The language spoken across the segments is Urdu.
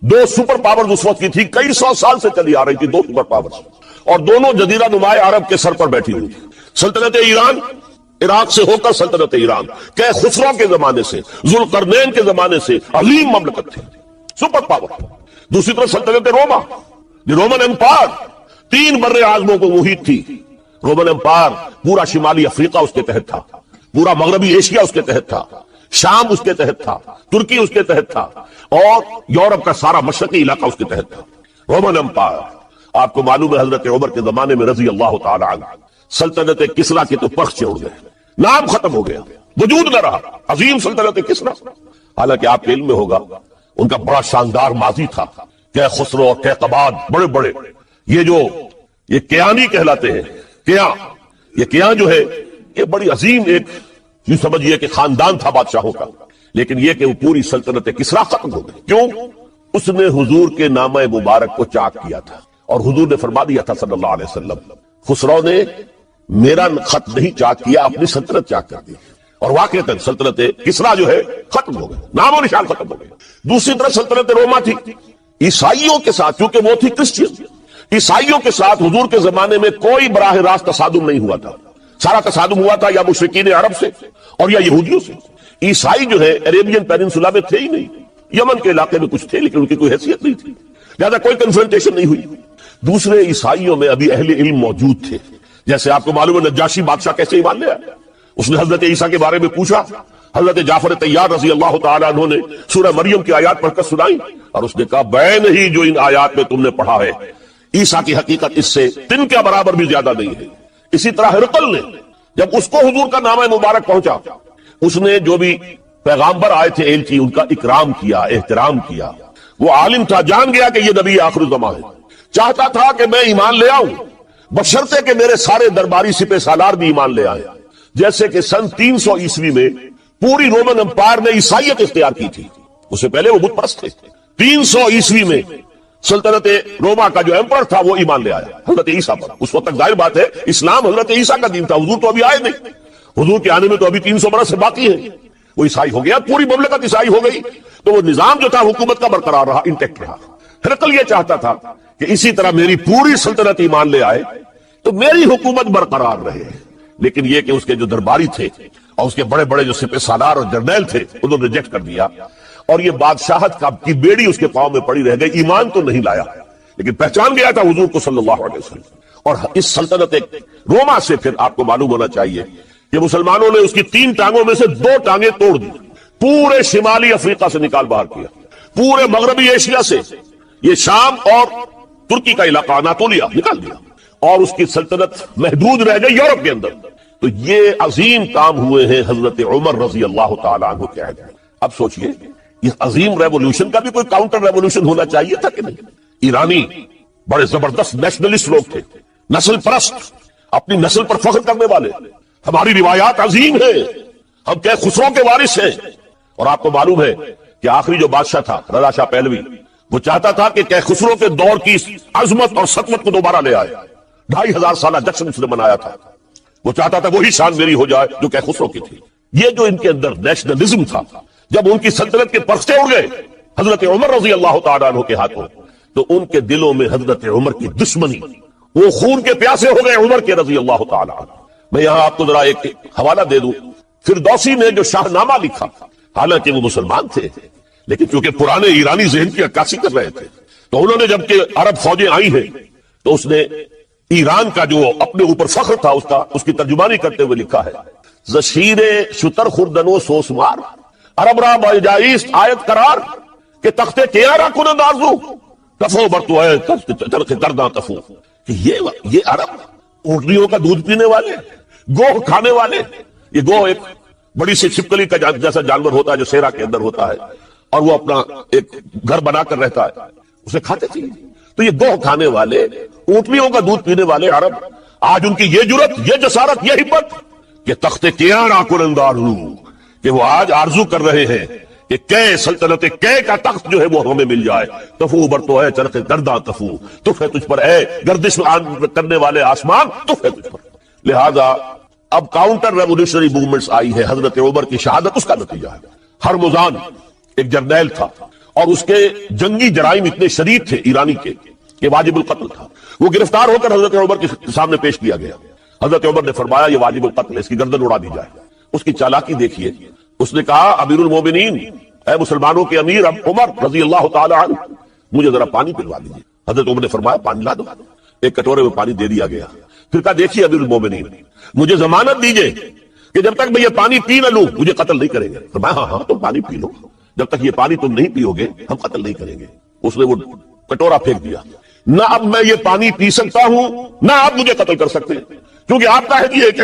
دو سپر پاورز اس وقت کی تھی، کئی سو سال سے چلی آ رہی تھی دو سپر پاورز، اور دونوں جزیرہ نما عرب کے سر پر بیٹھی ہوئی تھی۔ سلطنت ایران عراق سے ہو کر سلطنت ایران کہ خسرو کے زمانے سے، ذوالقرنین کے زمانے سے عظیم مملکت تھی، سپر پاور۔ دوسری طرف سلطنت روما، رومن امپائر، 3 بر اعظموں کو محیط تھی۔ رومن امپائر پورا شمالی افریقہ اس کے تحت تھا، پورا مغربی ایشیا اس کے تحت تھا، شام اس کے تحت تھا، ترکی اس کے تحت تھا، اور یورپ کا سارا مشرقی علاقہ اس کے تحت تھا۔ رومن امپائر، آپ کو معلوم ہے حضرت عمر کے زمانے میں رضی اللہ تعالی عنہ سلطنت کسریٰ کے تو پرچے اڑ گئے، نام ختم ہو گیا، وجود نہ رہا، عظیم سلطنت کسریٰ۔ حالانکہ آپ کے علم میں ہوگا ان کا بڑا شاندار ماضی تھا، کہ خسرو اور قباد بڑے بڑے، یہ کیانی کہلاتے ہیں، یہ کیان جو ہے یہ بڑی عظیم ایک یوں سمجھیے کہ خاندان تھا بادشاہوں کا، لیکن یہ کہ وہ پوری سلطنت کسریٰ ختم ہو گئی۔ کیوں؟ اس نے حضور کے نامہ مبارک کو چاک کیا تھا، اور حضور نے فرما دیا تھا صلی اللہ علیہ وسلم، خسرو نے میرا خط نہیں چاک کیا، اپنی سلطنت چاک کر دی، اور واقعتاً سلطنت کسریٰ جو ہے ختم ہو گئی، نام و نشان ختم ہو گئی۔ دوسری طرف سلطنت روما تھی، عیسائیوں کے ساتھ، کیونکہ وہ تھی کرسچین، عیسائیوں کے ساتھ حضور کے زمانے میں کوئی براہ راست تصادم نہیں ہوا تھا، سارا تصادم ہوا تھا یا مشرکین عرب سے اور یا یہودیوں سے۔ عیسائی جو ہے عربین پیننسولا میں تھے ہی نہیں، یمن کے علاقے میں کچھ تھے لیکن ان کی کوئی حیثیت نہیں تھی، لہذا کوئی کنفرنٹیشن نہیں ہوئی۔ دوسرے عیسائیوں میں ابھی اہل علم موجود تھے، جیسے آپ کو معلوم ہے نجاشی بادشاہ کیسے ایمان لے آیا، اس نے حضرت عیسیٰ کے بارے میں پوچھا، حضرت جعفر طیار رضی اللہ تعالیٰ عنہ نے سورہ مریم کی آیات پڑھ کر سنائی، اور اس نے کہا بین ہی جو ان آیات میں تم نے پڑھا ہے، عیسیٰ کی حقیقت اس سے تن کے برابر بھی زیادہ نہیں ہے۔ اسی طرح ہرقل نے جب اس کو حضور کا نامہ مبارک پہنچا، اس نے جو بھی پیغامبر آئے تھے ایلچی، ان کا اکرام کیا، احترام کیا۔ وہ عالم تھا، جان گیا کہ یہ نبی آخر الزمان ہے، چاہتا تھا کہ میں ایمان لے آؤں بشرطے کہ میرے سارے درباری سپہ سالار بھی ایمان لے آئے۔ جیسے کہ سن 300 عیسوی میں پوری رومن امپائر نے عیسائیت اختیار کی تھی، اس سے پہلے وہ بت پرست تھے۔ 300 عیسوی میں سلطنت روما کا جو ایمپرر تھا وہ ایمان لے آیا حضرت عیسیٰ پر۔ اس وقت تک ظاہر بات ہے اسلام حضرت عیسیٰ کا دین تھا، حضور تو ابھی آئے نہیں، حضور کے آنے میں تو ابھی 300 برس سے باقی ہے۔ وہ عیسائی ہو گیا، پوری مملکت عیسائی ہو گئی، تو وہ نظام جو تھا حکومت کا برقرار رہا، انٹیکٹ رہا۔ ہرقل یہ چاہتا تھا کہ اسی طرح میری پوری سلطنت ایمان لے آئے تو میری حکومت برقرار رہے، لیکن یہ کہ اس کے جو درباری تھے اور اس کے بڑے بڑے جو سپہ سالار اور جرنیل تھے انہوں نے ریجیکٹ کر دیا، اور یہ بادشاہت کی بیڑی اس کے پاؤں میں پڑی رہ گئی۔ ایمان تو نہیں لایا لیکن پہچان گیا تھا حضور کو صلی اللہ علیہ وسلم۔ اور اس سلطنت روما سے پھر آپ کو معلوم ہونا چاہیے کہ مسلمانوں نے اس کی 3 ٹانگوں میں سے 2 ٹانگیں توڑ دی، پورے شمالی افریقہ سے نکال باہر کیا، پورے مغربی ایشیا سے، یہ شام اور ترکی کا علاقہ اناطولیہ نکال دیا، اور اس کی سلطنت محدود رہ گئی یورپ کے اندر۔ تو یہ عظیم کام ہوئے ہیں حضرت عمر رضی اللہ تعالیٰ عنہ کے عہد میں۔ اب سوچئے اس عظیم ریولوشن کا بھی کوئی کاؤنٹر ریولوشن ہونا چاہیے تھا کہ نہیں؟ ایرانی بڑے زبردست نیشنلسٹ لوگ تھے، نسل پرست، اپنی نسل پر فخر کرنے والے، ہماری روایات عظیم ہیں، ہم کہ خسرو کے وارث ہیں۔ اور آپ کو معلوم ہے کہ آخری جو بادشاہ تھا رضا شاہ پہلوی، وہ چاہتا تھا کہ خسرو کے دور کی عظمت اور سطوت کو دوبارہ لے آئے۔ 2500 سالہ جشن اس نے منایا تھا، وہ چاہتا تھا وہی شان میری ہو جائے جو کہ خسرو کی تھی۔ یہ جو ان کے اندر نیشنلزم تھا، جب ان کی سلطنت کے پرچے اڑ گئے حضرت عمر رضی اللہ تعالیٰ عنہ کے ہاتھوں، تو ان کے دلوں میں حضرت عمر کی دشمنی، وہ خون کے پیاسے ہو گئے عمر کے رضی اللہ تعالیٰ عنہ۔ میں یہاں آپ کو ذرا ایک حوالہ دے دوں، فردوسی نے جو شاہ نامہ لکھا، حالانکہ وہ مسلمان تھے لیکن چونکہ پرانے ایرانی ذہن کی عکاسی کر رہے تھے، تو انہوں نے جب کہ عرب فوجیں آئی ہیں تو اس نے ایران کا جو اپنے اوپر فخر تھا اس کی ترجمانی کرتے ہوئے لکھا ہے، زشیر شتر خوردن و سوسمار عرب را بجائیست آیت قرار کہ تخت کیارا کنند آرزو تفو برتو ہے ترک کردہ تفو، کہ یہ عرب اونٹنیوں کا دودھ پینے والے، گوہ کھانے والے، یہ گوہ ایک بڑی سی چھپکلی کا جیسا جانور ہوتا ہے جو صحرا کے اندر ہوتا ہے، اور وہ اپنا ایک گھر بنا کر رہتا ہے، اسے کھاتے تھے۔ تو یہ گوہ کھانے والے، اونٹنیوں کا دودھ پینے والے عرب، آج ان کی یہ جرت، یہ جسارت، یہ ہمت کہ تخت کیارا کنند آرزو، کہ وہ آج آرزو کر رہے ہیں کہ کئے سلطنت کئے کا تخت جو ہے وہ ہمیں مل جائے۔ تفو برتو ہے چرخ گرداں تفو، تف ہے تجھ پر اے گردش کرنے والے آسمان، تف ہے تجھ پر۔ لہذا اب کاؤنٹر ریولیوشنری موومنٹس آئی ہے، حضرت عمر کی شہادت اس کا نتیجہ ہے۔ ہرمزان ایک جرنیل تھا اور اس کے جنگی جرائم اتنے شدید تھے ایرانی کے کہ واجب القتل تھا. وہ گرفتار ہو کر حضرت عمر کے سامنے پیش کیا گیا. حضرت عمر نے فرمایا یہ واجب القتل ہے, اس کی گردن اڑا دی جائے. اس کی چالاکی دیکھیے, اس نے کہا امیر المومنین, اے مسلمانوں کے امیر عمر رضی اللہ تعالی عنہ, مجھے ذرا پانی پلوا دیجیے. حضرت عمر نے فرمایا پانی لا دو. ایک کٹورے میں پانی دے دیا گیا. پھر کہا دیکھیے امیر المومنین, مجھے ضمانت دیجیے کہ جب تک میں یہ پانی پی نہ لوں مجھے قتل نہیں کریں گے. فرمایا ہاں ہاں تم پانی پی لو, جب تک یہ پانی تم نہیں پیو گے ہم قتل نہیں کریں گے. اس نے وہ کٹورا پھینک دیا. نہ اب میں یہ پانی پی سکتا ہوں نہ آپ مجھے قتل کر سکتے, کیونکہ آپ کا ہے کہ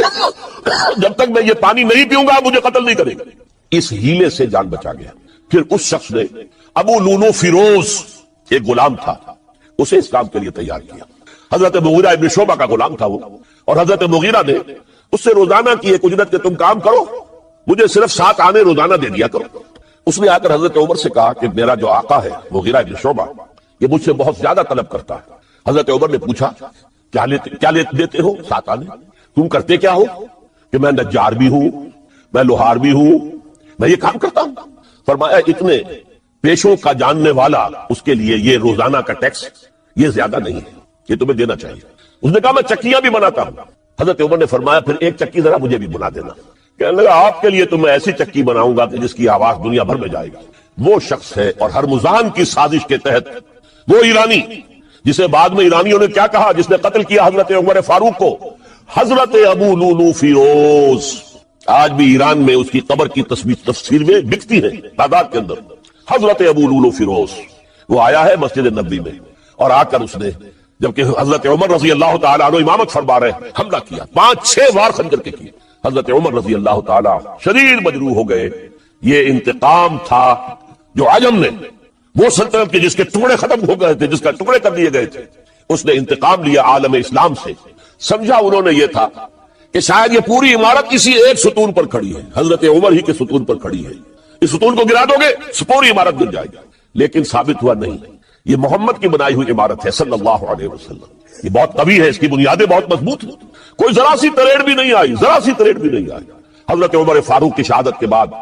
جب تک میں یہ پانی نہیں پیوں گا مجھے قتل نہیں کریں گے. اس ہیلے سے جان بچا گیا. پھر اس شخص نے ابو لولو فیروز, ایک غلام تھا, اسے اس کام کے لیے تیار کیا. حضرت مغیرہ ابن شعبہ کا غلام تھا وہ, اور حضرت مغیرہ نے اس سے روزانہ کی ایک اجرت کہ تم کام کرو, مجھے صرف 7 آنے روزانہ دے دیا کرو. اس نے آ کر حضرت عمر سے کہا کہ میرا جو آقا ہے مغیرہ ابن شعبہ یہ مجھ سے بہت زیادہ طلب کرتا ہے. حضرت عمر نے پوچھا کیا دیتے ہو 7 آنے, تم کرتے کیا ہو؟ کہ میں نجار بھی ہوں, میں لوہار بھی ہوں, میں یہ کام کرتا ہوں. فرمایا اتنے پیشوں کا جاننے والا اس کے لیے یہ روزانہ کا ٹیکس یہ زیادہ نہیں ہے, یہ تمہیں دینا چاہیے. اس نے کہا میں چکیاں بھی بناتا ہوں. حضرت عمر نے فرمایا پھر ایک چکی ذرا مجھے بھی بنا دینا. کہنے لگا آپ کے لیے تو میں ایسی چکی بناؤں گا کہ جس کی آواز دنیا بھر میں جائے گی. وہ شخص ہے اور ہرمزان کی سازش کے تحت وہ ایرانی جسے بعد میں ایرانیوں نے کیا کہا, جس نے قتل کیا حضرت عمر فاروق کو, حضرت ابو لولو فیروز. آج بھی ایران میں اس کی قبر کی تفسیر میں بکتی ہے تعداد کے اندر. حضرت ابو لولو فیروز وہ آیا ہے مسجد نبوی میں, اور آ کر اس نے جبکہ حضرت عمر رضی اللہ تعالیٰ عنہ امامت فرما رہے حملہ کیا, 5-6 وار خنجر کے کیے. حضرت عمر رضی اللہ تعالیٰ شدید مجروح ہو گئے. یہ انتقام تھا جو عجم نے, وہ سلطنت کے جس کے ٹکڑے ختم ہو گئے تھے, جس کا ٹکڑے کر دیے گئے تھے, اس نے انتقام لیا عالم اسلام سے. سمجھا انہوں نے یہ تھا کہ شاید یہ پوری عمارت کسی ایک ستون پر کھڑی ہے, حضرت عمر ہی کے ستون پر کھڑی ہے. اس ستون کو گرا دو گے پوری عمارت گر جائے گی. لیکن ثابت ہوا نہیں, یہ محمد کی بنائی ہوئی عمارت ہے صلی اللہ علیہ وسلم. یہ بہت قوی ہے, اس کی بنیادیں بہت مضبوط ہیں, کوئی ذرا سی تریڑ بھی نہیں آئی, ذرا سی تریڑ بھی نہیں آئی. حضرت عمر فاروق کی شہادت کے بعد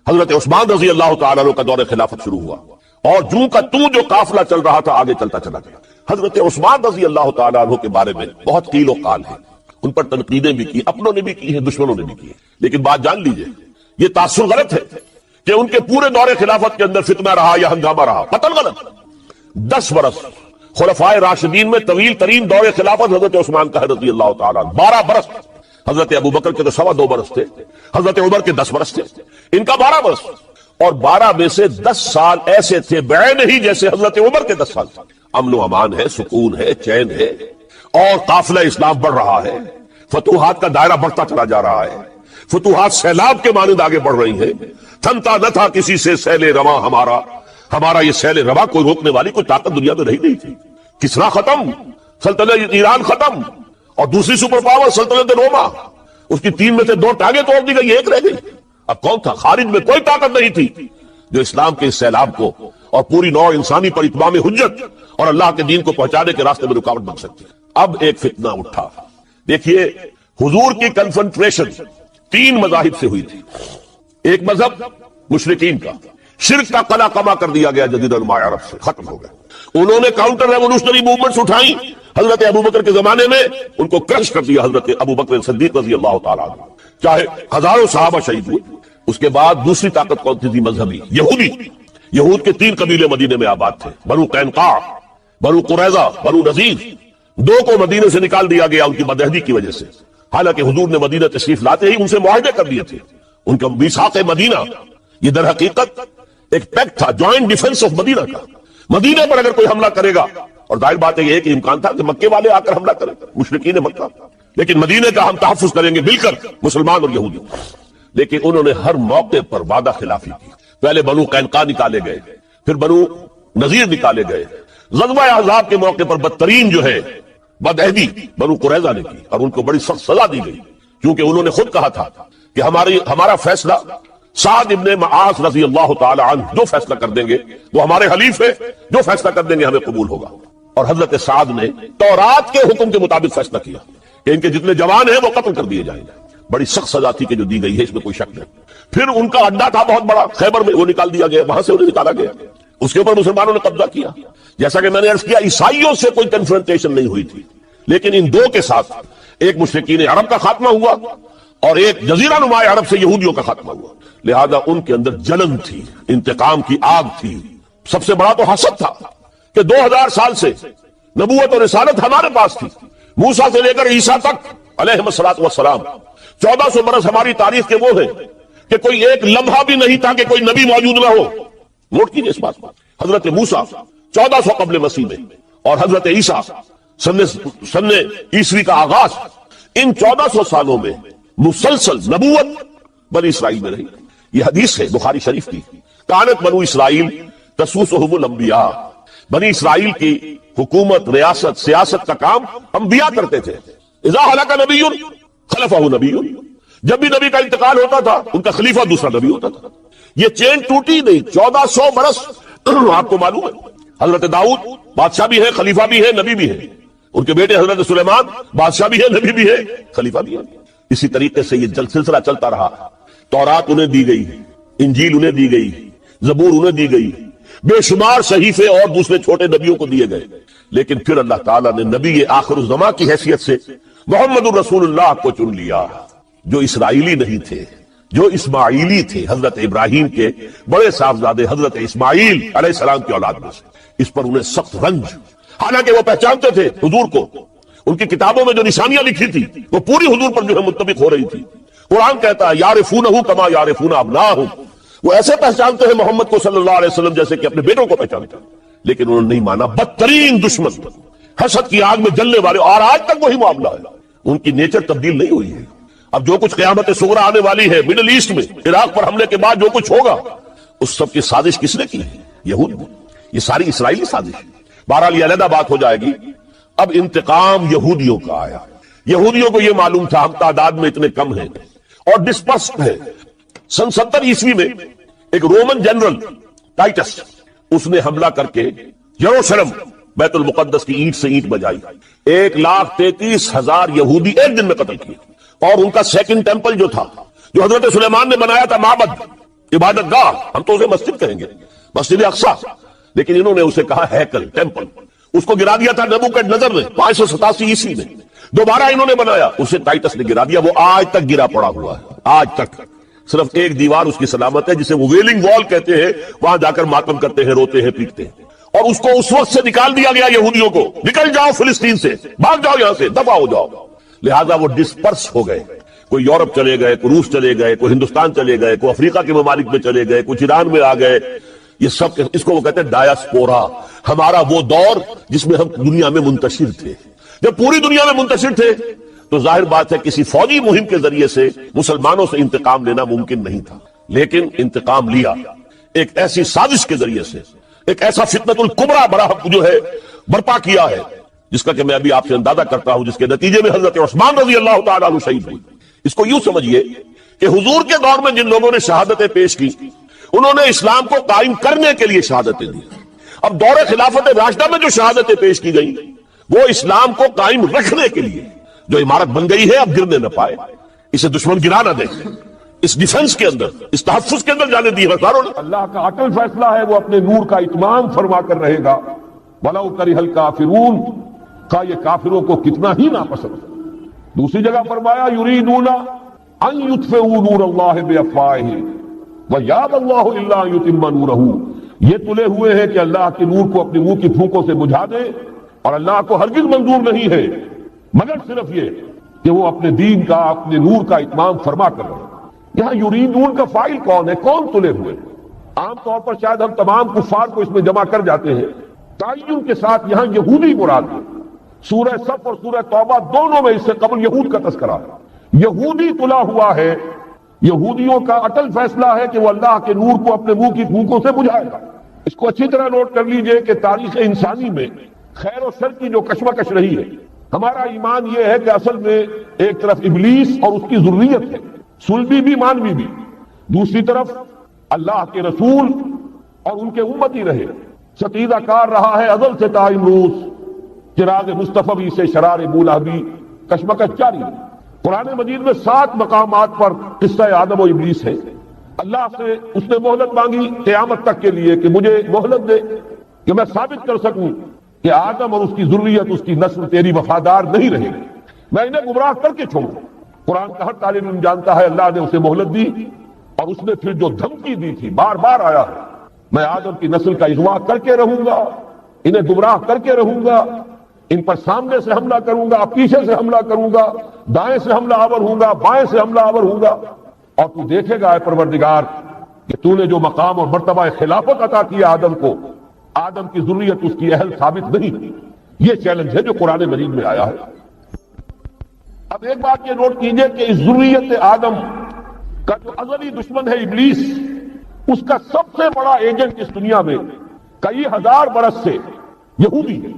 حضرت عثمان رضی اللہ تعالیٰ عنہ کا دور خلافت شروع ہوا, اور جوں کا تو جو قافلہ چل رہا تھا آگے چلتا چلا گیا. حضرت عثمان رضی اللہ تعالیٰ عنہ کے بارے میں بہت قیل و قال ہے, ان پر تنقیدیں بھی کی, اپنوں نے بھی کی ہیں, دشمنوں نے بھی کی. لیکن بات جان لیجئے, یہ تاثر غلط ہے کہ ان کے پورے دور خلافت کے اندر فتنہ رہا یا ہنگامہ رہا. قتل غلط. 10 برس خلفائے راشدین میں طویل ترین دور خلافت حضرت عثمان کا ہے رضی اللہ تعالیٰ. 12 برس حضرت ابو بکر کے تو 2.25 برس تھے, حضرت عمر کے 10 برس تھے, ان کا 12 برس, اور 12 میں سے 10 سال ایسے تھے بعین ہی جیسے حضرت عمر کے 10 سال تھے. امن و امان ہے, سکون ہے, چین ہے, اور قافلہ اسلام بڑھ رہا ہے, فتوحات کا دائرہ بڑھتا چلا جا رہا ہے, فتوحات سیلاب کے مانند آگے بڑھ رہی ہیں. تھمتا نہ تھا کسی سے سیل رواں ہمارا یہ سیل رواں کوئی روکنے والی کوئی طاقت دنیا میں رہی نہیں تھی. کسرا ختم, سلطنت ایران ختم, اور دوسری سپر پاور سلطنت روما, اس کی 3 میں سے 2 ٹانگیں توڑ دی گئی, 1 رہ گئی. اب کون تھا؟ خارج میں کوئی طاقت نہیں تھی جو اسلام کے اس سیلاب کو اور پوری نوع انسانی پر اتمام حجت اور اللہ کے دین کو پہنچانے کے راستے میں رکاوٹ بن سکتی. اب ایک فتنہ اٹھا. دیکھیے حضور کی کنفنٹریشن 3 مذاہب سے ہوئی تھی. ایک مذہب مشرکین کا, شرک کا قلع قما کر دیا گیا جزیرہ نما عرب سے, ختم ہو گئے. انہوں نے کاؤنٹر ریولوشنری موومنٹس اٹھائیں حضرت ابو بکر کے زمانے میں, ان کو کرش کر دیا حضرت ابو بکر صدیق رضی اللہ تعالیٰ عنہ, چاہے ہزاروں صحابہ شہید ہوئے. اس کے بعد دوسری طاقت کون تھی؟ مذہبی یہودی. یہود کے 3 قبیلے مدینے میں آباد تھے, بنو قینقاع, بنو قریظہ, بنو نذیر. 2 کو مدینے سے نکال دیا گیا ان کی بدعہدی کی وجہ سے, حالانکہ حضور نے مدینہ تشریف لاتے ہی ان سے معاہدے کر دیے تھے. ان کا میثاق مدینہ یہ در حقیقت ایک پیکٹ تھا, جوائنٹ ڈیفنس آف مدینہ کا. مدینہ پر اگر کوئی حملہ کرے گا, اور ظاہر بات ہے یہ کہ امکان تھا کہ مکے والے آ کر حملہ کریں, مشرکین مکہ, لیکن مدینے کا ہم تحفظ کریں گے مل کر مسلمان اور یہودی. لیکن انہوں نے ہر موقع پر وعدہ خلافی کی. پہلے بنو قینقاع نکالے گئے, پھر بنو نذیر نکالے گئے. غزوہ احزاب کے موقع پر بدترین جو ہے بدعہدی بنو قریظہ نے کی, اور ان کو بڑی سخت سزا دی گئی, کیونکہ انہوں نے خود کہا تھا کہ ہمارا فیصلہ سعد ابن معاذ رضی اللہ تعالی عنہ جو فیصلہ کر دیں گے وہ ہمارے حلیف ہے, جو فیصلہ کر دیں گے ہمیں قبول ہوگا. اور حضرت سعد نے تورات کے حکم کے مطابق فیصلہ کیا کہ ان کے جتنے جوان ہیں وہ قتل کر دیے جائیں گے. بڑی سخت سزا تھی کہ جو دی گئی ہے, اس میں کوئی شک نہیں. پھر ان کا اڈا تھا بہت بڑا خیبر میں, وہ نکال دیا گیا, وہاں سے انہیں نکالا گیا. اس کے اوپر مسلمانوں نے قبضہ کیا. جیسا کہ میں نے عرض کیا عیسائیوں سے کوئی کنفرنٹیشن نہیں ہوئی تھی، لیکن ان دو کے ساتھ ایک مشرکین عرب کا خاتمہ ہوا اور ایک جزیرہ نما عرب سے یہودیوں کا خاتمہ ہوا. لہذا ان کے اندر جلن تھی، انتقام کی آگ تھی. سب سے بڑا تو حسد تھا کہ 2000 سال سے نبوت اور رسالت ہمارے پاس تھی، موسیٰ سے لے کر عیسیٰ تک علیہ الصلوۃ والسلام. 1400 برس ہماری تاریخ کے وہ ہیں کہ کوئی ایک لمحہ بھی نہیں تھا کہ کوئی نبی موجود نہ ہو. نوٹ کیجئے اس بات پر. حضرت موسیٰ 1400 قبل مسیح میں اور حضرت عیسیٰ سن عیسوی کا آغاز، ان 1400 سالوں میں مسلسل نبوت بنی اسرائیل میں رہی. یہ حدیث ہے بخاری شریف کی، کانت بنو اسرائیل تسوسہم الانبیاء. بنی اسرائیل کی حکومت، ریاست، سیاست کا کام انبیاء کرتے تھے. اذا ہلک نبی خلفہ نبی، جب بھی نبی کا انتقال ہوتا تھا ان کا خلیفہ دوسرا نبی ہوتا تھا. یہ چین ٹوٹی نہیں. 1400 برس آپ کو معلوم ہے حضرت داؤد بادشاہ بھی ہے، خلیفہ بھی ہے، نبی بھی ہے. ان کے بیٹے حضرت سلیمان بادشاہ بھی ہے، نبی بھی ہے، خلیفہ بھی ہے. اسی طریقے سے یہ سلسلہ چلتا رہا. تورات انہیں دی گئی، انجیل انہیں دی گئی، زبور انہیں دی گئی، بے شمار صحیفے اور دوسرے چھوٹے نبیوں کو دیے گئے. لیکن پھر اللہ تعالیٰ نے نبی آخر الزماں کی حیثیت سے محمد الرسول اللہ کو چن لیا، جو اسرائیلی نہیں تھے، جو اسماعیلی تھے. حضرت ابراہیم کے بڑے صاحبزادے حضرت اسماعیل علیہ السلام کی اولاد میں سے. اس پر انہیں سخت رنج، حالانکہ وہ پہچانتے تھے حضور کو. ان کی کتابوں میں جو نشانیاں لکھی تھی وہ پوری حضور پر جو ہے متفق ہو رہی تھی. قرآن کہتا ہے یعرفونہ کما یعرفون ابناءہم، وہ ایسے پہچانتے ہیں محمد کو صلی اللہ علیہ وسلم جیسے کہ اپنے بیٹوں کو پہچانتے ہیں. لیکن انہوں نے نہیں مانا. بدترین دشمن، حسد کی آگ میں جلنے والے، اور آج تک وہی معاملہ ہے. ان کی نیچر تبدیل نہیں ہوئی ہے. اب جو کچھ قیامت صغریٰ آنے والی ہے مڈل ایسٹ میں، عراق پر حملے کے بعد جو کچھ ہوگا، اس سب کی سازش کس نے کی ہے؟ یہود نے. یہ ساری اسرائیلی سازش ہے. بہرحال یہ علیحدہ بات ہو جائے گی. اب انتقام یہودیوں کا آیا. یہودیوں کو یہ معلوم تھا ہم تعداد میں اتنے کم ہیں اور ڈسپرسڈ ہیں. سن 70 عیسوی میں ایک رومن جنرل ٹائٹس، اس نے حملہ کر کے یروشلم بیت المقدس کی اینٹ سے اینٹ بجائی. 1,33,000 یہودی ایک دن میں قتل کیے. اور ان کا سیکنڈ ٹیمپل جو تھا، جو حضرت سلیمان نے بنایا تھا، معبد، عبادت گاہ، ہم تو اسے مسجد کہیں گے، مسجد اقصیٰ، لیکن انہوں نے اسے کہا ہیکل، ٹیمپل. اس کو گرا دیا تھا نبوکڈنیزر نے 587 عیسوی میں. دوبارہ انہوں نے بنایا، اسے ٹائٹس نے گرا دیا. وہ آج تک گرا پڑا ہوا ہے. آج تک صرف ایک دیوار اس کی سلامت ہے جسے وہ ویلنگ وال کہتے ہیں. وہاں جا کر ماتم کرتے ہیں، روتے ہیں، پیٹتے ہیں. اور اس کو اس وقت سے نکال دیا گیا یہودیوں کو، نکل جاؤ فلسطین سے، بھاگ جاؤ یہاں سے، دفع ہو جاؤ. لہذا وہ ڈسپرس ہو گئے. کوئی یورپ چلے گئے، کوئی روس چلے گئے، کوئی ہندوستان چلے گئے، کوئی افریقہ کے ممالک میں چلے گئے، کچھ ایران میں آ گئے. یہ سب اس کو وہ کہتے ہیں ڈایاسپورا. ہمارا وہ دور جس میں ہم دنیا میں منتشر تھے. جب پوری دنیا میں منتشر تھے تو ظاہر بات ہے کسی فوجی مہم کے ذریعے سے مسلمانوں سے انتقام لینا ممکن نہیں تھا. لیکن انتقام لیا ایک ایسی سازش کے ذریعے سے. ایک ایسا فتنۃ الکبریٰ برحق جو ہے برپا کیا ہے، جس کا کہ میں ابھی آپ سے اندازہ کرتا ہوں، جس کے نتیجے میں حضرت عثمان رضی اللہ تعالیٰ عنہ شہید ہوئی. اس کو یوں سمجھیے کہ حضور کے دور میں جن لوگوں نے شہادتیں پیش کی، انہوں نے اسلام کو قائم کرنے کے لیے شہادتیں دی. اب دور خلافت راشدہ میں جو شہادتیں پیش کی گئی وہ اسلام کو قائم رکھنے کے لیے. جو عمارت بن گئی ہے اب گرنے نہ پائے، اسے دشمن گرا نہ دے، اس ڈیفنس کے اندر، اس تحفظ کے اندر جانے دی ہے. اللہ کا اٹل فیصلہ ہے، وہ اپنے نور کا اتمام فرما کر رہے گا. وَلَوْ كَرِهَ الْكَافِرُونَ، کا یہ کافروں کو کتنا ہی ناپسند. دوسری جگہ فرمایا يُرِيدُونَ أَن يُطْفِئُوا نُورَ اللَّهِ بِأَفْوَاهِهِمْ وَيَأْبَى اللَّهُ إِلَّا أَن يُتِمَّ نُورَهُ. یہ تلے ہوئے ہیں کہ اللہ کے نور کو اپنے منہ کی پھونکوں سے بجھا دے، اور اللہ کو ہرگز منظور نہیں ہے مگر صرف یہ کہ وہ اپنے دین کا، اپنے نور کا اتمام فرما کر رہے. یہاں یریدون کا فاعل کون ہے؟ کون تلے ہوئے؟ عام طور پر شاید ہم تمام کفار کو اس میں جمع کر جاتے ہیں. تعین کے ساتھ یہاں یہودی مراد ہے. سورہ صف اور سورہ توبہ دونوں میں اس سے قبل یہود کا تذکرہ ہے. یہودی تلا ہوا ہے. یہودیوں کا اٹل فیصلہ ہے کہ وہ اللہ کے نور کو اپنے منہ کی پھونکوں سے بجھائے گا. اس کو اچھی طرح نوٹ کر لیجئے کہ تاریخ انسانی میں خیر و شر کی جو کشمکش رہی ہے، ہمارا ایمان یہ ہے کہ اصل میں ایک طرف ابلیس اور اس کی ذریت ہے، صلبی بھی مانوی بھی، دوسری طرف اللہ کے رسول اور ان کے امتی رہے. ستیزہ کار رہا ہے ازل سے تا امروز، چراغ مصطفی سے شرار بولہبی کشمکش جاری ہے. قرآن مجید میں 7 مقامات پر قصہ آدم و ابلیس ہے. اللہ سے اس نے مہلت مانگی قیامت تک کے لیے کہ مجھے مہلت دے کہ میں ثابت کر سکوں کہ آدم اور اس کی ذریت، اس کی نسل تیری وفادار نہیں رہے گی، میں انہیں گمراہ کر کے چھوڑوں۔ قرآن کا ہر طالب علم جانتا ہے اللہ نے اسے مہلت دی، اور اس نے پھر جو دھمکی دی تھی بار بار آیا ہے، میں آدم کی نسل کا اغوا کر کے رہوں گا، انہیں گمراہ کر کے رہوں گا، ان پر سامنے سے حملہ کروں گا، پیچھے سے حملہ کروں گا، دائیں سے حملہ آور ہوں گا، بائیں سے حملہ آور ہوں گا، اور تو دیکھے گا اے پروردگار کہ تو نے جو مقام اور مرتبہ خلافت عطا کیا آدم کو، آدم کی ذریت اس کی اہل ثابت نہیں تھی۔ یہ چیلنج ہے جو قرآن مجید میں آیا ہے۔ اب ایک بات یہ نوٹ کیجئے کہ اس ذریت آدم کا جو ازلی دشمن ہے ابلیس، اس کا سب سے بڑا ایجنٹ اس دنیا میں کئی ہزار برس سے یہودی ہے۔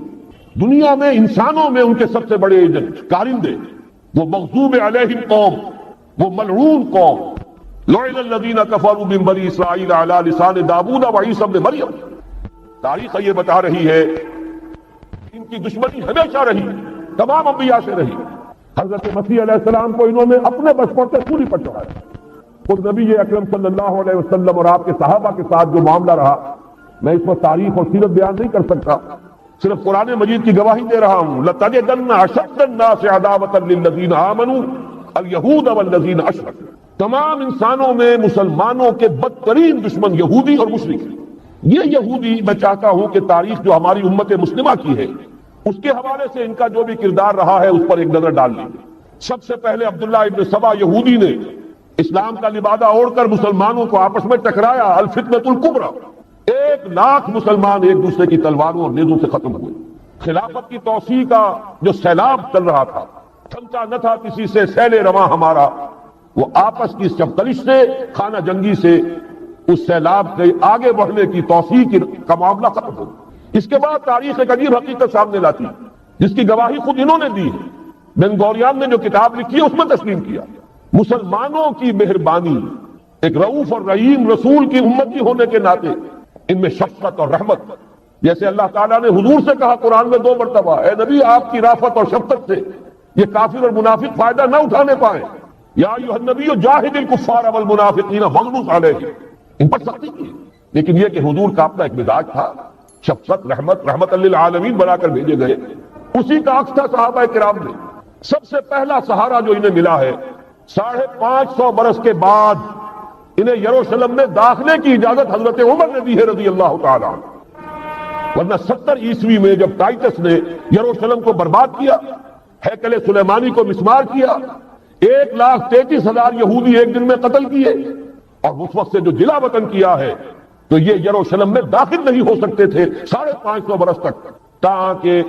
دنیا میں انسانوں میں ان کے سب سے بڑے ایجنٹ کارندے، وہ مغضوب علیہم قوم، وہ ملعون قوم، لعن الذین کفروا من بنی اسرائیل علی لسان داؤد و عیسی ابن مریم۔ تاریخ یہ بتا رہی ہے ان کی دشمنی ہمیشہ رہی، تمام انبیاء سے رہی۔ حضرت مسیح علیہ السلام کو انہوں نے اپنے بچپن سے سولی پر چڑھایا۔ خود نبی اکرم صلی اللہ علیہ وسلم اور آپ کے صحابہ کے ساتھ جو معاملہ رہا، میں اس پر تاریخ اور سیرت بیان نہیں کر سکتا، صرف قرآن مجید کی گواہی دے رہا ہوں۔ لَتَجِدَنَّ أَشَدَّ النَّاسِ عَدَاوَةً لِلَّذِينَ آمَنُوا الْيَهُودَ وَالَّذِينَ أَشْرَكُوا۔ تمام انسانوں میں مسلمانوں کے بدترین دشمن یہودی اور مشرک ہیں۔ یہ یہودی، میں چاہتا ہوں کہ تاریخ جو ہماری امت مسلمہ کی ہے اس کے حوالے سے ان کا جو بھی کردار رہا ہے اس پر ایک نظر ڈال لیں۔ سب سے پہلے عبداللہ ابن سبا یہودی نے اسلام کا لبادہ اوڑھ کر مسلمانوں کو آپس میں ٹکرایا، الفتنۃ الکبریٰ۔ 1,00,000 مسلمان ایک دوسرے کی تلواروں اور نیزوں سے ختم ہوئے۔ خلافت کی توسیع کا جو سیلاب چل رہا تھا، تھمتا نہ تھا کسی سے سیل رواں ہمارا، وہ آپس کی چپتلش سے، خانہ جنگی سے اس سیلاب کے آگے بڑھنے کی توسیع کا معاملہ ختم ہو گیا۔ اس کے بعد تاریخ ایک عجیب حقیقت سامنے لاتی جس کی گواہی خود انہوں نے دی ہے۔ بن گوریان نے جو کتاب لکھی ہے اس میں تسلیم کیا مسلمانوں کی مہربانی، ایک رؤوف اور رحیم رسول کی امتی ہونے کے ناطے ان میں شفقت اور رحمت، جیسے اللہ تعالیٰ نے حضور سے کہا قرآن میں 2 مرتبہ، اے نبی آپ کی رافت اور شفقت سے یہ کافر اور منافق فائدہ نہ اٹھانے پائیں، یا ایھا النبی جاہد الکفار والمنافقین واغلظ علیہم، ان پر سختی کی۔ لیکن یہ کہ حضور کا اپنا ایک مزاج تھا، شفقت، رحمت للعالمین بنا کر بھیجے گئے۔ اسی کا عکس تھا صحابہ کرام میں۔ سب سے پہلا سہارا جو انہیں ملا ہے 550 برس کے بعد انہیں یروشلم میں داخلے کی اجازت حضرت عمر نے دی ہے رضی اللہ تعالیٰ عنہ۔ ورنہ 70 عیسوی میں جب ٹائٹس نے یروشلم کو برباد کیا، ہیکل سلیمانی کو مسمار کیا، 1,33,000 یہودی ایک دن میں قتل کیے، اور اس وقت سے جو جلا وطن کیا ہے تو یہ یروشلم میں داخل نہیں ہو سکتے تھے 550 برس تک، تاکہ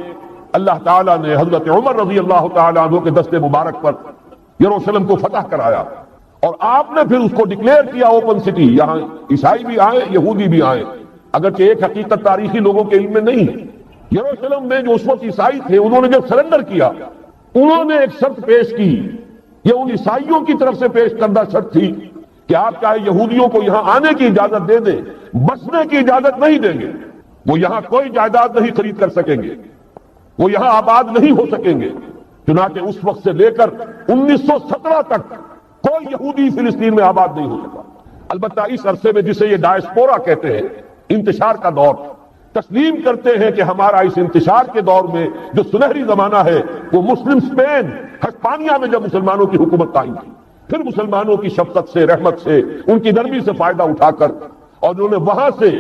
اللہ تعالیٰ نے حضرت عمر رضی اللہ تعالیٰ عنہ کے دست مبارک پر یروشلم کو فتح کرایا، اور آپ نے پھر اس کو ڈکلیئر کیا اوپن سٹی۔ یہاں عیسائی بھی آئے، یہودی بھی آئے، اگرچہ ایک حقیقت تاریخی لوگوں کے علم میں نہیں ہے۔ یروشلم میں جو اس وقت عیسائی تھے انہوں نے جب سرنڈر کیا، انہوں نے ایک شرط پیش کی، یہ ان عیسائیوں کی طرف سے پیش کردہ شرط تھی کہ آپ چاہے یہودیوں کو یہاں آنے کی اجازت دے دیں، بسنے کی اجازت نہیں دیں گے، وہ یہاں کوئی جائیداد نہیں خرید کر سکیں گے، وہ یہاں آباد نہیں ہو سکیں گے۔ چنانچہ اس وقت سے لے کر 1917 تک کوئی یہودی فلسطین میں آباد نہیں ہو سکا۔ البتہ اس عرصے میں جسے یہ ڈائسپورا کہتے ہیں، انتشار کا دور، تسلیم کرتے ہیں کہ ہمارا اس انتشار کے دور میں جو سنہری زمانہ ہے وہ مسلم اسپین، ہسپانیہ میں جب مسلمانوں کی حکومت قائم تھی، پھر مسلمانوں کی شفقت سے، رحمت سے، ان کی نرمی سے فائدہ اٹھا کر، اور انہوں نے وہاں سے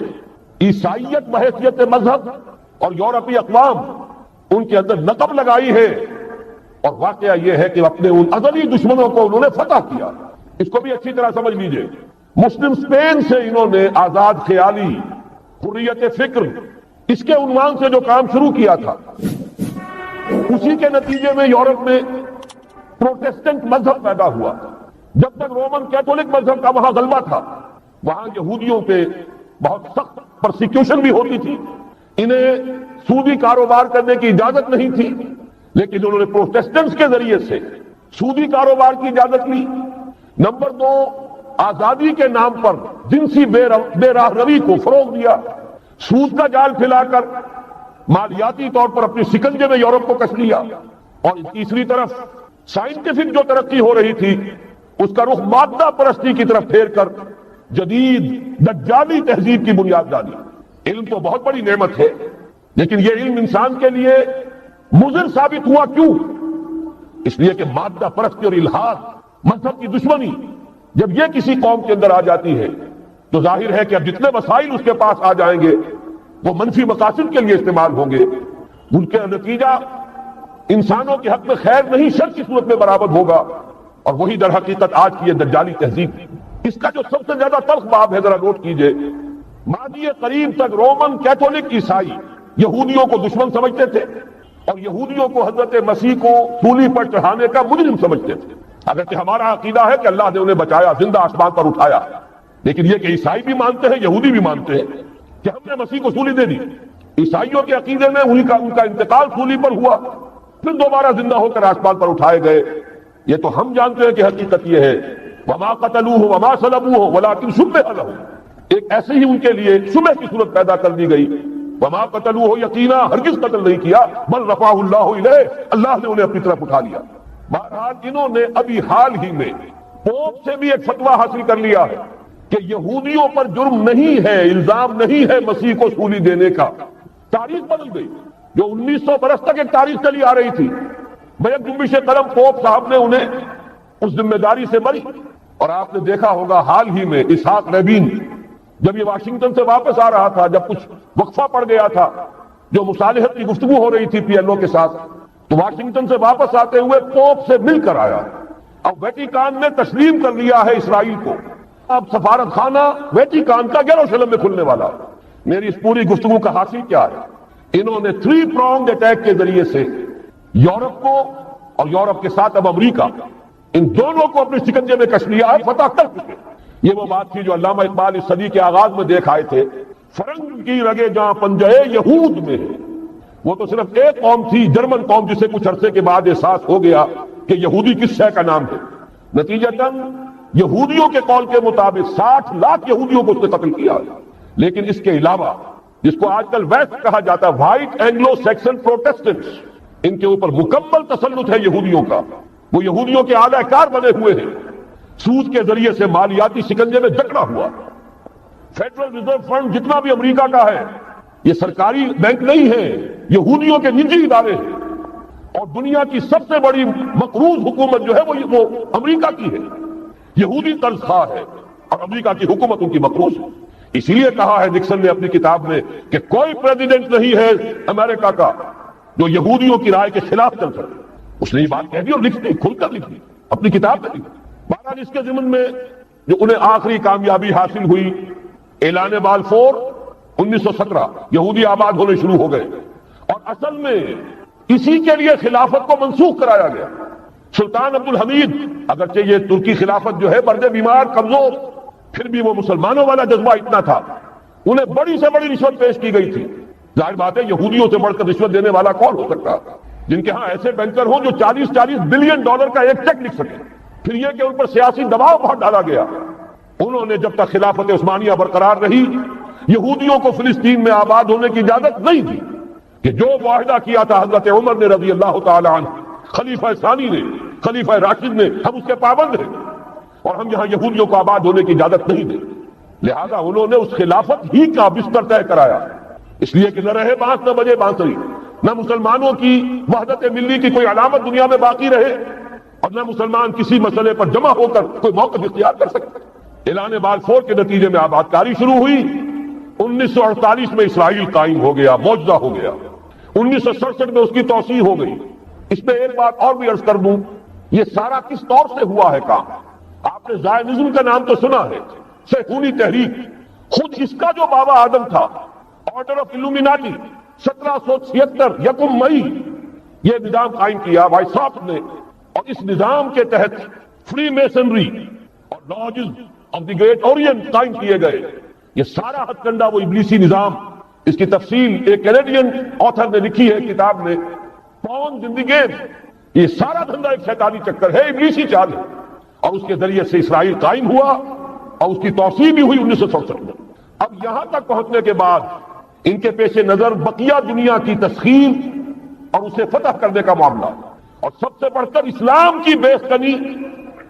عیسائیت بحیثیت مذہب اور یورپی اقوام ان کے اندر نقب لگائی ہے، اور واقعہ یہ ہے کہ اپنے ان ازلی دشمنوں کو انہوں نے فتح کیا۔ اس کو بھی اچھی طرح سمجھ لیجئے، مسلم اسپین سے انہوں نے آزاد خیالی، حریت فکر، اس کے عنوان سے جو کام شروع کیا تھا، اسی کے نتیجے میں یورپ میں پروٹیسٹنٹ مذہب پیدا ہوا۔ جب تک رومن کیتھولک مذہب کا وہاں غلبہ تھا، وہاں یہودیوں پہ بہت سخت پرسیکیوشن بھی ہوتی تھی، انہیں سودی کاروبار کرنے کی اجازت نہیں تھی، لیکن انہوں نے پروٹیسٹنٹس کے ذریعے سے سودی کاروبار کی اجازت لی۔ نمبر 2، آزادی کے نام پر جنسی بے راہ روی کو فروغ دیا، سود کا جال پھیلا کر مالیاتی طور پر اپنی شکنجے میں یورپ کو کس لیا۔ اور تیسری طرف سائنٹیفک جو ترقی ہو رہی تھی اس کا رخ مادہ پرستی کی طرف پھیر کر جدید دجالی تہذیب کی بنیاد ڈالی۔ علم تو بہت بڑی نعمت ہے، لیکن یہ علم انسان کے لیے مضر ثابت ہوا کیوں؟ اس لیے کہ مادہ پرستی اور الحاد، مذہب کی دشمنی جب یہ کسی قوم کے اندر آ جاتی ہے تو ظاہر ہے کہ اب جتنے وسائل اس کے پاس آ جائیں گے وہ منفی مقاصد کے لیے استعمال ہوں گے، ان کا نتیجہ انسانوں کے حق میں خیر نہیں شر کی صورت میں برآمد ہوگا، اور وہی در حقیقت آج کی یہ دجالی تہذیب۔ اس کا جو سب سے زیادہ تلخ باب ہے، ذرا نوٹ کیجئے، ماضی قریب تک رومن کیتھولک عیسائی یہودیوں کو دشمن سمجھتے تھے اور یہودیوں کو حضرت مسیح کو سولی پر چڑھانے کا مجرم سمجھتے تھے، اگرچہ ہمارا عقیدہ ہے کہ اللہ نے انہیں بچایا، زندہ آسمان پر اٹھایا، لیکن یہ کہ عیسائی بھی مانتے ہیں، یہودی بھی مانتے ہیں کہ ہم نے مسیح کو سولی دے دی۔ عیسائیوں کے عقیدے میں ان کا انتقال سولی پر ہوا، پھر دوبارہ زندہ ہو کر آسمان پر اٹھائے گئے۔ یہ تو ہم جانتے ہیں کہ حقیقت یہ ہے، وما قتلوہ وما صلبوہ ولکن شبہ لہم، ایک ایسے ہی ان کے لیے شبہ کی صورت پیدا کر دی گئی۔ وما قتلوہ، یقینا ہرگز قتل نہیں کیا، بل رفعہ اللہ الیہ، اللہ نے انہیں اپنی طرف اٹھا لیا۔ بہرحال انہوں نے ابھی حال ہی میں پوپ سے بھی ایک فتویٰ حاصل کر لیا ہے کہ یہودیوں پر جرم نہیں ہے، الزام نہیں ہے مسیح کو سولی دینے کا۔ تاریخ بدل گئی، جو 1900 برس تک ایک تاریخ چلی آ رہی تھی، بیک جنبش قلم پوپ صاحب نے انہیں اس ذمہ داری سے بری۔ اور آپ نے دیکھا ہوگا حال ہی میں اسحاق ریبین جب یہ واشنگٹن سے واپس آ رہا تھا، جب کچھ وقفہ پڑ گیا تھا، جو مصالحت کی گفتگو ہو رہی تھی پی ایل او کے ساتھ، تو واشنگٹن سے واپس آتے ہوئے پوپ سے مل کر آیا۔ اب ویٹیکان نے تسلیم کر لیا ہے اسرائیل کو، اب سفارت خانہ ویٹیکان کا یروشلم میں کھلنے والا۔ میری اس پوری گفتگو کا حاصل کیا ہے؟ انہوں نے 3 pronged اٹیک کے ذریعے سے یورپ کو اور یورپ کے ساتھ اب امریکہ، ان دونوں کو اپنے شکنجے میں کش لیا ہے، فتح کر چکے۔ یہ وہ بات تھی جو علامہ اقبال اس صدی کے آغاز میں دیکھ آئے تھے، فرنگ کی رگے جہاں پنجے یہود میں ہے۔ وہ تو صرف ایک قوم تھی، جرمن قوم، جسے کچھ عرصے کے بعد احساس ہو گیا کہ یہودی کس شے کا نام ہے۔ نتیجتاً یہودیوں کے قول کے مطابق 60 لاکھ یہودیوں کو اس نے قتل کیا۔ لیکن اس کے علاوہ جس کو آج کل ویسٹ کہا جاتا ہے، وائٹ اینگلو سیکسن پروٹیسٹنٹس، ان کے اوپر مکمل تسلط ہے یہودیوں کا۔ وہ یہودیوں کے اعلی کار بنے ہوئے ہیں، سود کے ذریعے سے مالیاتی شکنجے میں جکڑا ہوا۔ فیڈرل ریزرو فنڈ جتنا بھی امریکہ کا ہے، یہ سرکاری بینک نہیں ہے، یہودیوں کے نجی ادارے ہیں، اور دنیا کی سب سے بڑی مقروض حکومت جو ہے وہ امریکہ کی ہے، یہودی قرض خواہ ہے، اور امریکہ کی حکومت ان کی مقروض ہے۔ اسی لیے کہا ہے نکسن نے اپنی کتاب میں کہ کوئی پریزیڈنٹ نہیں ہے امریکہ کا جو یہودیوں کی رائے کے خلاف چل سکے۔ اس نے یہ بات کہہ دی اور لکھ دی، کھل کر لکھ دی، اپنی کتاب میں لکھ دی۔ بہرحال اس کے ضمن میں جو انہیں آخری کامیابی حاصل ہوئی، اعلان بالفور 1917، یہودی آباد ہونے شروع ہو گئے، اور اصل میں اسی کے لیے خلافت کو منسوخ کرایا گیا۔ سلطان عبد الحمید، اگرچہ یہ ترکی خلافت جو ہے برد بیمار کمزور، پھر بھی وہ مسلمانوں والا جذبہ اتنا تھا، انہیں بڑی سے بڑی رشوت پیش کی گئی تھی۔ ظاہر بات ہے یہودیوں سے بڑھ کر رشوت دینے والا کون ہو سکتا، جن کے ہاں ایسے بینکر ہوں جو 40 بلین ڈالر کا ایک چیک لکھ سکے۔ پھر یہ کہ ان پر سیاسی دباؤ بہت ڈالا گیا۔ انہوں نے جب تک خلافت عثمانیہ برقرار رہی، یہودیوں کو فلسطین میں آباد ہونے کی اجازت نہیں دی، کہ جو معاہدہ کیا تھا حضرت عمر نے رضی اللہ تعالی عنہ، خلیفہ ثانی نے، خلیفہ راشد نے، ہم اس کے پابند ہیں، اور ہم یہاں یہودیوں کو آباد ہونے کی اجازت نہیں دیں۔ لہذا انہوں نے اس خلافت ہی کا بستر طے کرایا، اس لیے کہ نہ رہے بانس نہ بجے بانسری، نہ مسلمانوں کی وحدت ملی کی کوئی علامت دنیا میں باقی رہے، اور نہ مسلمان کسی مسئلے پر جمع ہو کر کوئی موقف اختیار کر سکتے۔ اعلان بالفور کے نتیجے میں آباد کاری شروع ہوئی۔ 1948 میں اسرائیل قائم ہو گیا، معجزہ ہو گیا۔ 1967 میں اس کی توسیع ہو گئی۔ اس میں ایک بات اور بھی عرض کر دوں، یہ سارا کس طور سے ہوا ہے کام؟ آپ نے زائنزم کا نام تو سنا ہے، صہیونی تحریک، خود اس کا جو بابا آدم تھا، آرڈر آف الومیناٹی، 1776 یکم مئی یہ نظام قائم کیا وائسراف نے، اور اس نظام کے تحت فری میسنری اور lodges of the great Orient قائم کیے گئے۔ یہ سارا ہتھ کنڈا وہ ابلیسی نظام، اس کی تفصیل ایک کینیڈین آتھر نے لکھی ہے کتاب میں، پاؤنڈ ان دی گیم۔ یہ سارا دھندا ایک شیطانی چکر ہے، ابلیسی چال ہے، اور اس کے ذریعے سے اسرائیل قائم ہوا، اور اس کی توسیع بھی ہوئی 1967 میں۔ اب یہاں تک پہنچنے کے بعد ان کے پیش نظر بقیہ دنیا کی تسخیر اور اسے فتح کرنے کا معاملہ، اور سب سے بڑھ کر اسلام کی بیستنی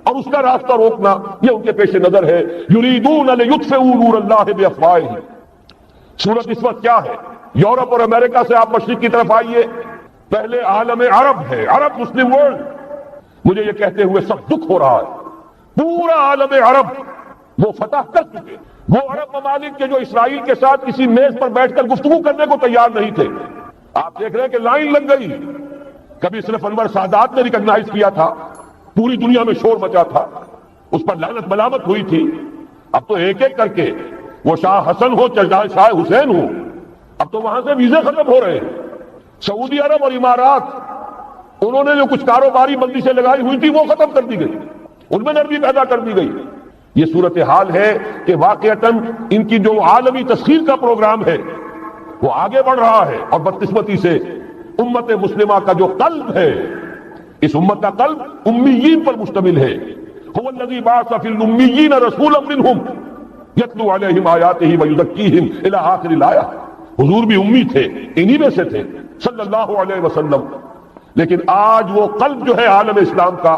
اور اس کا راستہ روکنا یہ ان کے پیش نظر ہے. یریدون لیطفئوا نور اللہ بافواہہم. صورت اس وقت کیا ہے؟ یورپ اور امریکہ سے آپ مشرق کی طرف آئیے، پہلے عالم عرب ہے، عرب مسلم ورلڈ. مجھے یہ کہتے ہوئے سب دکھ ہو رہا ہے، پورا عالم عرب وہ فتح کر چکے. وہ عرب ممالک کے جو اسرائیل کے ساتھ کسی میز پر بیٹھ کر گفتگو کرنے کو تیار نہیں تھے. آپ دیکھ رہے ہیں کہ لائن لگ گئی. کبھی صرف انور سادات نے ریکگنائز کیا تھا، پوری دنیا میں شور مچا تھا، اس پر لعنت ملامت ہوئی تھی. اب تو ایک ایک کر کے وہ شاہ حسن ہو چاہے شاہ حسین ہو، اب تو وہاں سے ویزے ختم ہو رہے ہیں. سعودی عرب اور امارات، انہوں نے جو کچھ کاروباری بندشیں لگائی ہوئی تھی وہ ختم کر دی گئی، ان میں نرمی پیدا کر دی گئی. یہ صورتحال ہے کہ واقعتاً ان کی جو عالمی تسخیر کا پروگرام ہے وہ آگے بڑھ رہا ہے. اور بدقسمتی سے امت مسلمہ کا جو قلب ہے، اس امت کا قلب امیین پر مشتمل ہے. هو الذی بعث فی الامیین رسولا منہم یتلو علیہم آیاتہ ویزکیہم الی آخر الآیہ. حضور بھی امی تھے، انہی میں سے تھے صلی اللہ علیہ وسلم. لیکن آج وہ قلب جو ہے عالم اسلام کا،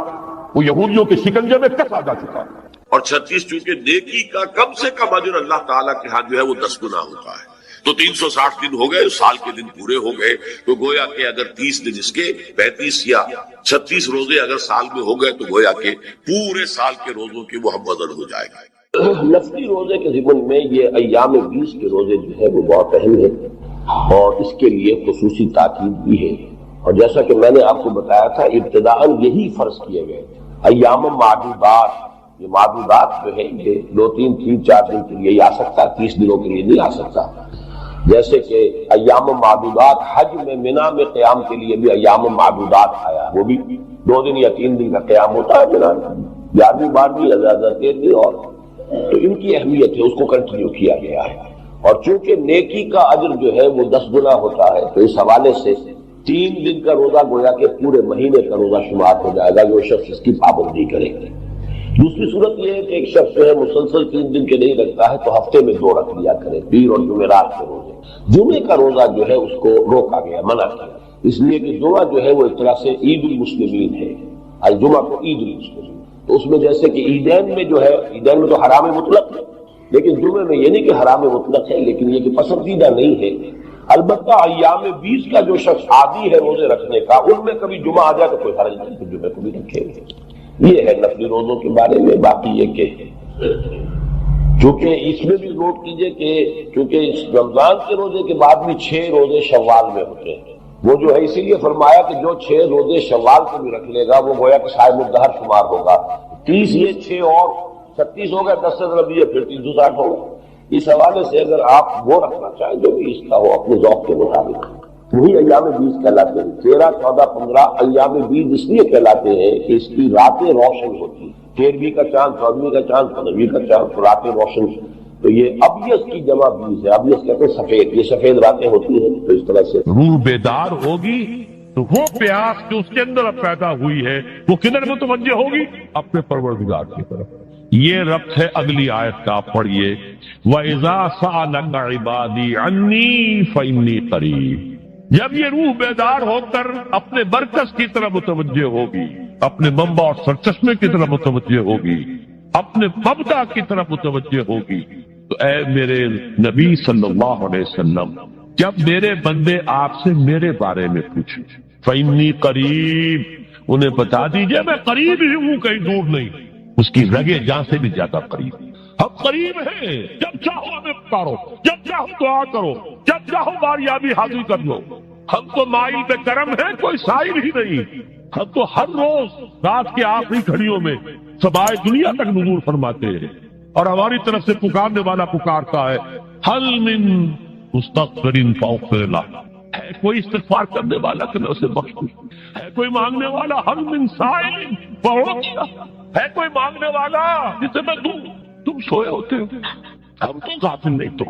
وہ یہودیوں کے شکنجے میں کسا جا چکا ہے. اور 36 چونکہ نیکی کا کم سے کم اجر اللہ تعالیٰ کے ہاں جو ہے وہ 10 گنا ہوتا ہے. تو 360 دن ہو گئے، سال کے دن پورے ہو گئے. تو گویا کہ اگر 30 دن اس کے 35 یا 36 روزے اگر سال میں ہو گئے تو گویا کہ پورے سال کے روزوں کی وہ ہم وزن ہو جائے گا. نفلی روزے کے ضمن میں یہ ایام 20 کے روزے جو ہے وہ بہت اہم ہے اور اس کے لیے خصوصی تاکید بھی ہے. اور جیسا کہ میں نے آپ کو بتایا تھا، ابتداءً یہی فرض کیے گئے ایام معدودات. یہ معدودات جو ہے یہ 2 3 3 4 دن کے لیے ہی آ سکتا، 30 دنوں کے لیے نہیں آ سکتا. جیسے کہ ایام معدودات حج میں منا میں قیام کے لیے بھی ایام معدودات آیا، وہ بھی 2 دن یا 3 دن کا قیام ہوتا ہے منا، 11ویں 12ویں یا زیادہ 13ویں. اور تو ان کی اہمیت ہے، اس کو کنٹینیو کیا گیا ہے. اور چونکہ نیکی کا اجر جو ہے وہ 10 گنا ہوتا ہے، تو اس حوالے سے 3 دن کا روزہ گویا کہ پورے مہینے کا روزہ شمار ہو جائے گا جو شخص اس کی پابندی کرے. دوسری صورت یہ ہے کہ ایک شخص جو ہے مسلسل 3 دن کے نہیں رکھتا ہے تو ہفتے میں 2 رکھ لیا کرے، پیر اور جمعرات کے روزے. جمعے کا روزہ جو ہے اس کو روکا گیا، منع کیا، اس لیے کہ جمعہ جو ہے وہ ایک طرح سے عید المسلمین ہے. الجمعہ کو عید المسلمین، تو اس میں جیسے کہ عیدین میں جو ہے، عیدین میں تو حرام مطلق ہے، لیکن جمعے میں یہ نہیں کہ حرام مطلق ہے، لیکن یہ کہ پسندیدہ نہیں ہے. البتہ ایام 20 کا جو شخص عادی ہے روزے رکھنے کا، ان میں کبھی جمعہ آ جائے تو کوئی حرج نہیں، تو جمعے کو بھی رکھے گے. یہ ہے نفلی روزوں کے بارے میں. باقی یہ کہ چونکہ اس میں بھی نوٹ کیجئے کہ چونکہ اس رمضان کے روزے کے بعد بھی 6 روزے شوال میں ہوتے ہیں، وہ جو ہے اسی لیے فرمایا کہ جو 6 روزے شوال کو بھی رکھ لے گا وہ گویا کہ صاحب الدہر شمار ہوگا. 30 یہ 6 اور 36 ہو گئے، 10 سے ضرب یہ پھر 360 ہو گئے. اس حوالے سے اگر آپ وہ رکھنا چاہیں جو بھی اس کا ہو اپنے ذوق کے مطابق، وہی ایام 20 کہلاتے ہیں. 13 14 15 ایام 20 اس لیے کہلاتے ہیں کہ اس کی راتیں روشن ہوتی ہیں. 13ویں کا چاند، 14ویں کا چاند، 15ویں کا چاند، تو راتیں روشن. تو یہ ابیض کی جمع 20 ہے. ابیض کہتے ہیں سفید، یہ سفید راتیں ہوتی ہیں. تو اس طرح سے روح بیدار ہوگی تو وہ پیاس جو اس کے اندر اب پیدا ہوئی ہے وہ کدھر متوجہ ہوگی؟ اپنے پروردگار کی طرف. یہ ربط ہے اگلی آیت کا، آپ پڑھیے وَإِذَا سَأَلَكَ عِبَادِي عَنِّي فَإِنِّي قَرِيبٌ. جب یہ روح بیدار ہو کر اپنے مرکز کی طرف متوجہ ہوگی، اپنے منبع اور سرچشمے کی طرف متوجہ ہوگی، اپنے مبدا کی طرف متوجہ ہوگی، تو اے میرے نبی صلی اللہ علیہ وسلم، جب میرے بندے آپ سے میرے بارے میں پوچھیں فَإِنِّي قَرِيبٌ، انہیں بتا دیجئے میں قریب ہی ہوں، کہیں دور نہیں. اس کی رگے جان سے بھی زیادہ قریب. ہم قریب ہیں، جب چاہو ہمیں پکارو، جب چاہو دعا کرو، جب چاہو باریابی حاصل کر لو. ہم تو مائل بے کرم ہیں، کوئی سائل ہی نہیں. ہم تو ہر روز رات کے آخری گھڑیوں میں سمائے دنیا تک نزول فرماتے ہیں، اور ہماری طرف سے پکارنے والا پکارتا ہے حل من مستغفر فاغفر لہ. ہے کوئی استغفار کرنے والا کہ میں اسے بخش دوں؟ ہے کوئی مانگنے والا؟ حل من سائل فاعطیہ. ہے کوئی مانگنے والا جسے میں دوں؟ تم سوئے ہوتے ہو، ہم تو غافل نہیں. تو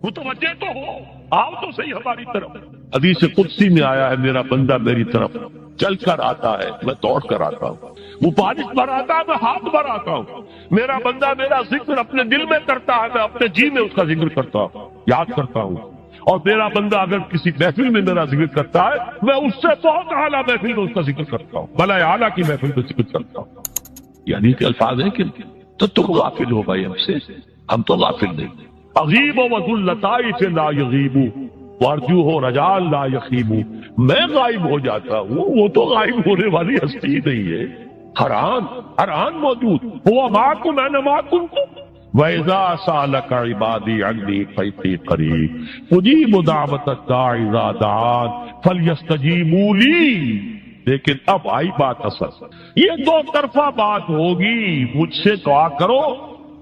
متوجہ تو ہو، آؤ تو صحیح ہماری طرف. حدیث قدسی میں آیا ہے میرا بندہ میری طرف چل کر آتا ہے، میں دوڑ کر آتا ہوں. وہ بارش بھر آتا ہے، میں ہاتھ بھر آتا ہوں. میرا بندہ میرا ذکر اپنے دل میں کرتا ہے، میں اپنے جی میں اس کا ذکر کرتا ہوں، یاد کرتا ہوں. اور میرا بندہ اگر کسی محفل میں میرا ذکر کرتا ہے، میں اس سے بہت اعلیٰ محفل میں اس کا ذکر کرتا ہوں، بلائے اعلیٰ کی محفل میں ذکر کرتا ہوں. یعنی کہ الفاظ ہیں کہ تو تم غافل ہو بھائی ہم سے، ہم تو غافل نہیں. اغیب و وذو اللطائف لا یغیب وارجو ہو رجا لا یخیب، میں غائب ہو جاتا ہوں، وہ تو غائب ہونے والی ہستی نہیں ہے. ہر آن موجود، هو معکم اینما کنتم وَإِذَا سَأَلَكَ عِبَادِي عَنِّي فَإِنِّي قَرِيبٌ أُجِيبُ دَعْوَةَ الدَّاعِ إِذَا دَعَانِ فَلْيَسْتَجِيبُوا لِي. لیکن اب آئی بات اصل، یہ دو طرفہ بات ہوگی. مجھ سے دعا کرو،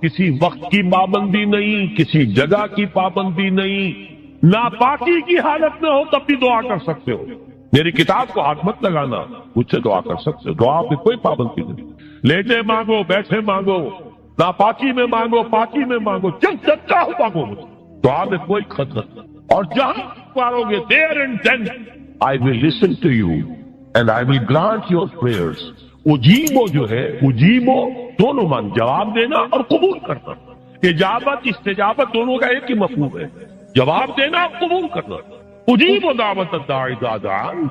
کسی وقت کی پابندی نہیں، کسی جگہ کی پابندی نہیں، ناپاکی کی حالت میں ہو تب بھی دعا کر سکتے ہو. میری کتاب کو ہاتھ مت لگانا، مجھ سے دعا کر سکتے ہو، دعا پہ کوئی پابندی نہیں. لیٹے مانگو، بیٹھے مانگو، ناپاکی میں مانگو، پاکی میں مانگو، جب چاہو مانگو، دعا میں کوئی خطرہ نہیں. اور جہاں مانگو گے there and then I will listen to you and I will grant your prayers. اجیبو جو ہے، اجیبو دونوں مان، جواب دینا اور قبول کرنا. اجابت استجابت دونوں کا ایک ہی مفہوم ہے، جواب دینا اور قبول کرنا. اجیبو دعوت الداعی اذا دعان،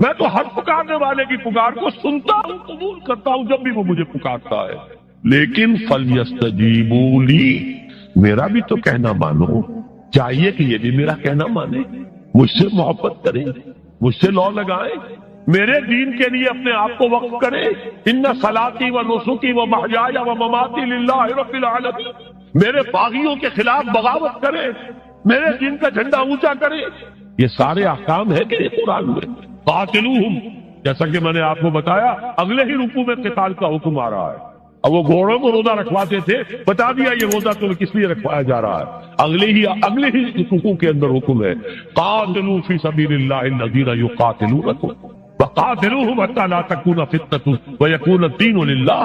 میں تو ہر پکارنے والے کی پکار کو سنتا ہوں، قبول کرتا ہوں جب بھی وہ مجھے پکارتا ہے. لیکن فَلْيَسْتَجِيبُوا لِي، میرا بھی تو کہنا مانو. چاہیے کہ یہ بھی میرا کہنا مانے، مجھ سے محبت کریں، مجھ سے لو لگائیں، میرے دین کے لیے اپنے آپ کو وقف کریں. ان صلاتی و نسکی و محیای و مماتی للہ رب العالمین، میرے باغیوں کے خلاف بغاوت کریں، میرے دین کا جھنڈا اونچا کریں. یہ سارے احکام ہیں کہ قرآن میں. قاتلوہم، جیسا کہ میں نے آپ کو بتایا اگلے ہی رکوع میں قتال کا حکم آ رہا ہے. اب وہ گھوڑوں کو روزہ رکھواتے تھے، بتا دیا یہ روزہ تمہیں کس لیے رکھوایا جا رہا ہے. اگلے ہی رکوع کے اندر حکم ہے قاتلوا فی سبیل اللہ الذین یقاتلونکم وقاتلوہم حتی لا تکون فتنۃ ویکون الدین للہ.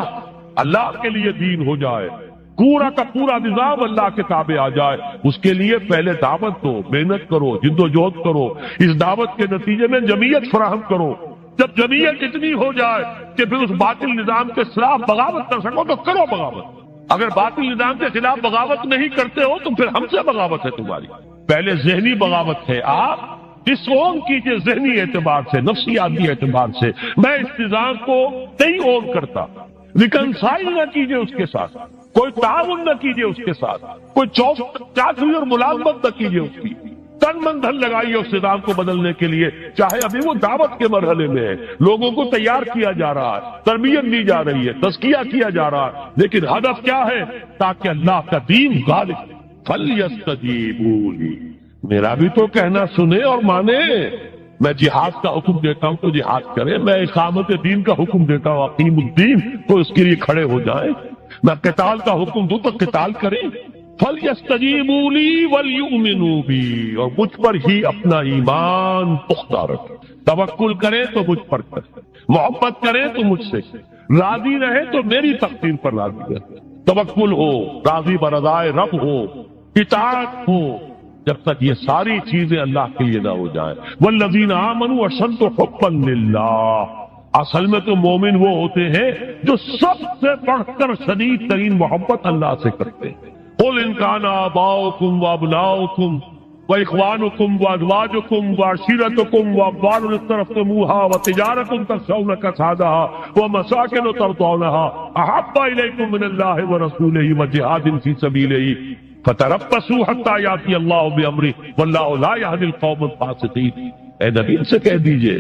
اللہ کے لیے دین ہو جائے، پورا کا پورا نظام اللہ کے تابع آ جائے. اس کے لیے پہلے دعوت دو، محنت کرو، جد و جہد کرو، اس دعوت کے نتیجے میں جمعیت فراہم کرو. جب جمعیت اتنی ہو جائے کہ پھر اس باطل نظام کے خلاف بغاوت کر سکو تو کرو بغاوت. اگر باطل نظام کے خلاف بغاوت نہیں کرتے ہو تو پھر ہم سے بغاوت ہے تمہاری. پہلے ذہنی بغاوت ہے، آپ ڈس اون کیجئے ذہنی اعتبار سے، نفسیاتی اعتبار سے. میں اس نظام کو نہیں اون کرتا، ریکنسائل نہ کیجئے اس کے ساتھ، کوئی تعاون نہ کیجئے اس کے ساتھ، کوئی چاچوئی اور ملازمت نہ کیجئے اس کی. تن من دھن لگائیے اس نظام کو بدلنے کے لیے. چاہے ابھی وہ دعوت کے مرحلے میں ہے، لوگوں کو تیار کیا جا رہا ہے، تربیت دی جا رہی ہے، تزکیہ کیا جا رہا ہے، لیکن ہدف کیا ہے؟ تاکہ اللہ کا دین غالب. فَلْيَسْتَجِيبُوا لِي، میرا بھی تو کہنا سنے اور مانے. میں جہاد کا حکم دیتا ہوں تو جہاد کریں، میں اقامت دین کا حکم دیتا ہوں اقیم الدین تو اس کے لیے کھڑے ہو جائیں. میں قتال کا حکم دوں تو قتال کریں. فَلْيَسْتَجِيبُوا لِي وَلْيُؤْمِنُوا بِي، اور مجھ پر ہی اپنا ایمان پختہ رکھیں. توکل کریں تو مجھ پر کریں، محبت کریں تو مجھ سے، راضی رہے تو میری تقدیر پر راضی رہے. توکل ہو، راضی برضائے رب ہو، اطاعت ہو. جب تک یہ ساری چیزیں اللہ کے لیے نہ ہو جائیں. وَالَّذِينَ آمَنُوا أَشَدُّ حُبًّا لِلَّهِ، اصل میں تو مومن وہ ہوتے ہیں جو سب سے بڑھ کر شدید ترین محبت اللہ سے کرتے ہیں. قل ان كان آباؤكم وابناؤكم واخوانكم وازواجكم وعشيرتكم واموال اقترفتموها وتجارة تخشون كسادها ومساكن ترضونها احب اليكم من الله ورسوله وجهاد في سبيله فتربصوا حتى ياتي الله بامره والله لا يهدي القوم الفاسقين. اے نبی ان سے کہہ دیجئے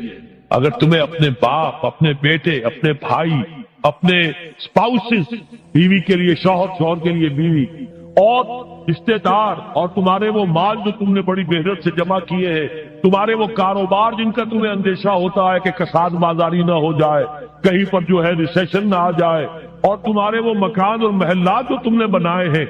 اگر تمہیں اپنے باپ، اپنے بیٹے، اپنے بھائی، اپنے اسپاؤسز، بیوی کے لیے شوہر، شوہر کے لیے بیوی، اور رشتے دار، اور تمہارے وہ مال جو تم نے بڑی محنت سے جمع کیے ہیں، تمہارے وہ کاروبار جن کا تمہیں اندیشہ ہوتا ہے کہ کساد بازاری نہ ہو جائے، کہیں پر جو ہے ریسیشن نہ آ جائے، اور تمہارے وہ مکان اور محلات جو تم نے بنائے ہیں،